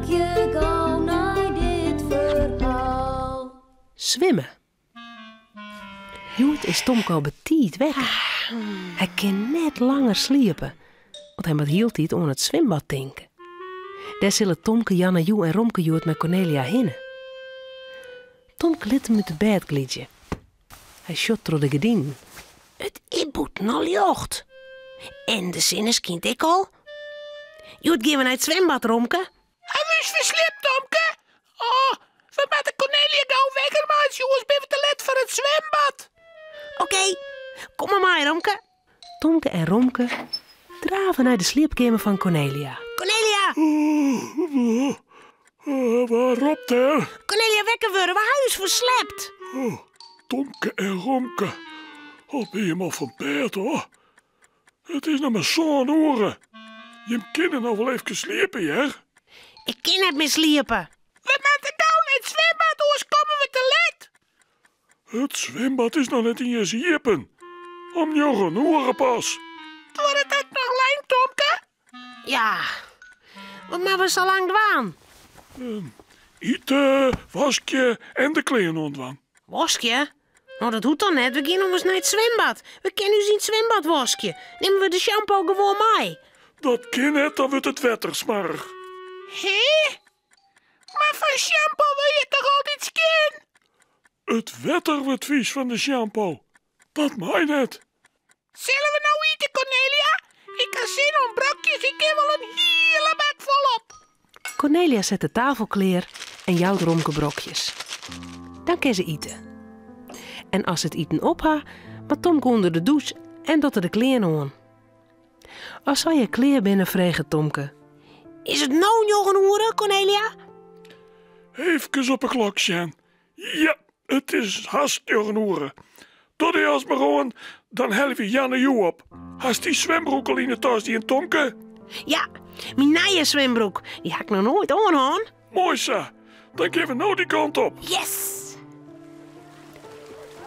ik je gauw naar dit verhaal. Zwemmen. Joet is Tomke al betiet wekker. Hij kan net langer sliepen, want hij moet heel tijd aan het zwembad denken. Daar zullen Tomke, Janne, Joe en Romke Joet met Cornelia hinnen. Tomke liet hem uit de bed gliedje. Hij shot door de gordijn. Het is al jocht. En de zinnen kind ik al. Joet, gaan we naar het zwembad, Romke? Hij is verslipt, Tomke. Oh, we moeten Cornelia gauw wekker maken, jongens. Ben we te laat voor het zwembad? Oké, kom maar mee, Romke. Tomke en Romke draven naar de slaapkamer van Cornelia. Cornelia! Waarop daar? Cornelia, wekker worden, waar hij is verslept. Tomke en Romke. Al ben je maar van bed, hoor. Het is nog maar zo'n oren. Je kinderen nog wel even sliepen, ja? Ik kan het misliepen. We moeten gauw naar het zwembad, anders komen we te laat. Het zwembad is nog net in je ziepen. Om je oren pas. Wordt het ook nog lang, Tomke? Ja, maar we zo lang dwaan. Eten, wasje en de kleren ontwang. Waskje? Nou, dat hoeft dan net. We gaan nog eens naar het zwembad. We kunnen u zien het zwembad waskje. Nemen we de shampoo gewoon mee. Dat kan net, dan wordt het wetter smarig. Hé? Maar van shampoo wil je toch altijd skin? Het wetter wordt vies van de shampoo. Dat mij net. Zullen we nou eten, Cornelia? Ik heb zin om brokjes. Ik heb wel een hele bak volop. Cornelia zet de tafel klaar en jouwt Romke brokjes. Dan kan ze eten. En als het eten opha, maar Tomke onder de douche en dat er de kleren aan. Als zij je kleer binnen vregen Tomke. Is het nou nog een uur, Cornelia? Even op een klok, Sjan. Ja, het is haast een uur. Tot hij als maar gewoon, dan helpen Janne Joe op. Hast die zwembroek al in de tas, die en Tomke? Ja, mijn nieuwe zwembroek. Die heb ik nog nooit aan. Mooi zo. Dan geven we nou die kant op. Yes!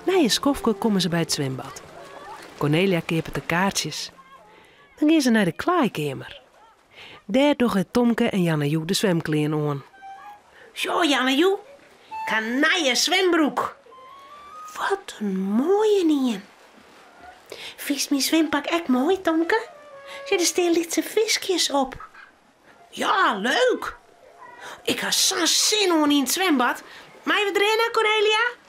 Na je skofke komen ze bij het zwembad. Cornelia keepert de kaartjes. Dan gaan ze naar de klaaikamer. Daar doen Tomke en Janne-Joe de zwemkleren aan. Zo, Janne-Joe. Kanaille zwembroek. Wat een mooie niet. Vies mijn zwempak echt mooi, Tomke? Zit er steen lietse visjes op. Ja, leuk. Ik had zo'n zin om in het zwembad. Mag je erin, Cornelia?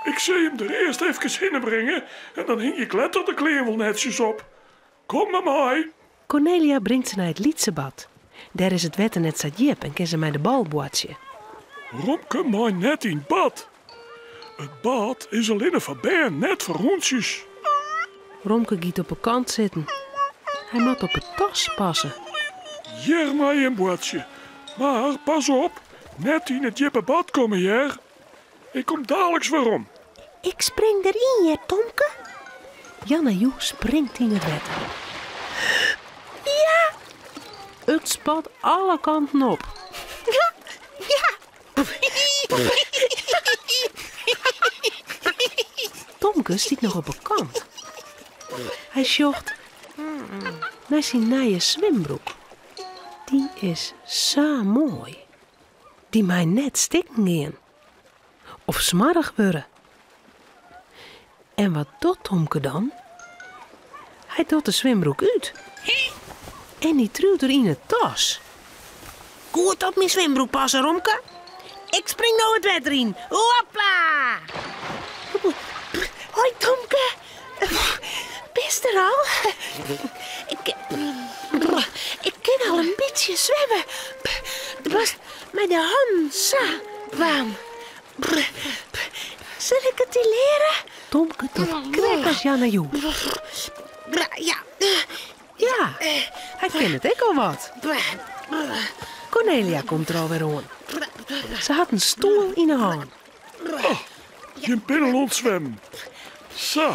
Ik zie hem er eerst even heen brengen en dan hing je kletter de kleren wel netjes op. Kom maar mee. Cornelia brengt ze naar het Lietsebad. Daar is het wetter net zo jip en kan ze mij de bal bootje. Romke maar net in bad. Het bad is alleen een verband, net voor hondjes. Romke giet op een kant zitten. Hij moet op het tas passen. Hier maar een bootje. Maar pas op, net in het jippe bad komen hier. Ik kom dadelijk waarom. Ik spring erin, je Tomke. Janne-Joe springt in het water. Ja! Het spat alle kanten op. Ja, ja. Tomke stiet nog op een kant. Hij sjocht naar zijn nieuwe zwembroek. Die is zo mooi. Die mij net stikken gaan. Of smarrig worden. En wat doet Tomke dan? Hij doet de zwembroek uit. En die truwt er in het tas. Goed op mijn zwembroek passen, Romke. Ik spring nou het water in. Hopla! Hoi, Tomke. Bist er al? Ik kan al een beetje zwemmen. Het was met de hand zo warm. Zal ik het je leren? Tomke tot krek als Janne-Joe. Ja. Ja, hij kent het ook al wat. Cornelia komt er alweer aan. Ze had een stoel in haar hand. Je bent al zwemmen. Zo.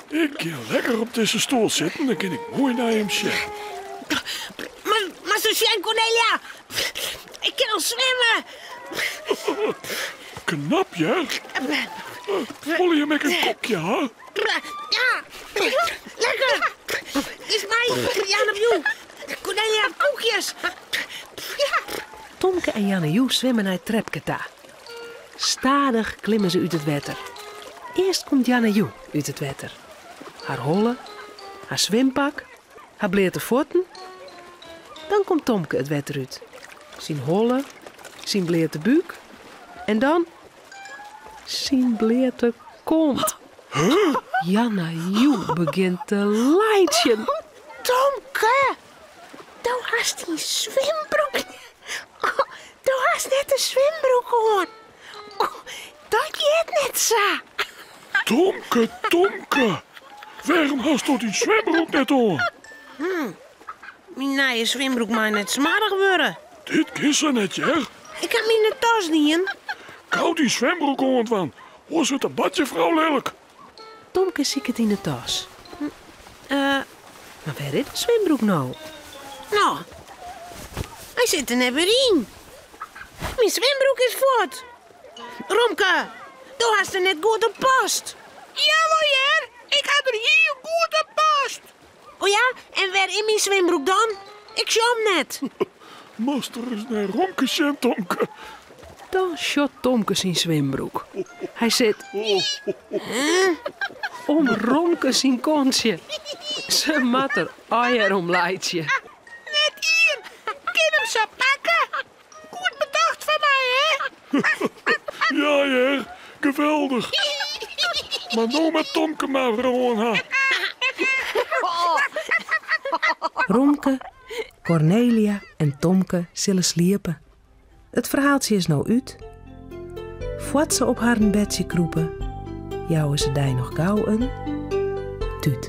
Ik kan lekker op deze stoel zitten, dan kan ik mooi naar hem zeggen. Maar Suzanne, Cornelia, ik kan al zwemmen. Knap, ja? Voel je met een kopje, hè? Ja. Lekker. Is mij, Janne-Joe. Cornelia, koekjes. Ja. Tomke en Jannejoe zwemmen naar het trepketa. Stadig klimmen ze uit het water. Eerst komt Jannejoe uit het water. Haar holle, haar zwempak, haar bleerte voeten. Dan komt Tomke het water uit. Zijn holle, zijn bleerte buik. En dan zijn bleerte kont. Jannejoe begint te lijtjen. Tomke, du hast die zwembroek. Oh, du hast net een zwembroek aan. Oh, dat gaat net zo. Tomke, waarom hast du die zwembroek net aan? Mijn nieuwe zwembroek mag net smarig worden. Dit is er net, ja? Ik heb mijn tas niet in. Kou die zwembroek aan van. Hoe zit een badje, vrouw lelijk? Tomke ziet het in de tas. Maar waar is de zwembroek nou? Nou, hij zit er net weer in. Mijn zwembroek is voort. Romke, du hast er net goed op past. Ja, moeder. Ik had er hier goed op past. Oh ja, en waar in mijn zwembroek dan? Ik zie hem net. Master is naar Romke zien, Tomke. Dan shot Tomke zijn zwembroek. Hij zit om Romke zijn kontje. Ze mat er eier om leidje. Net hier. Kan hem zo pakken? Goed bedacht van mij, hè? Ja, geweldig. Maar nou met Tomke maar gewoon ha. Romke, Cornelia en Tomke zullen sliepen. Het verhaaltje is nou uit. Voordat ze op haar bedje kroepen, jouwen ze daar nog gauw een tuut.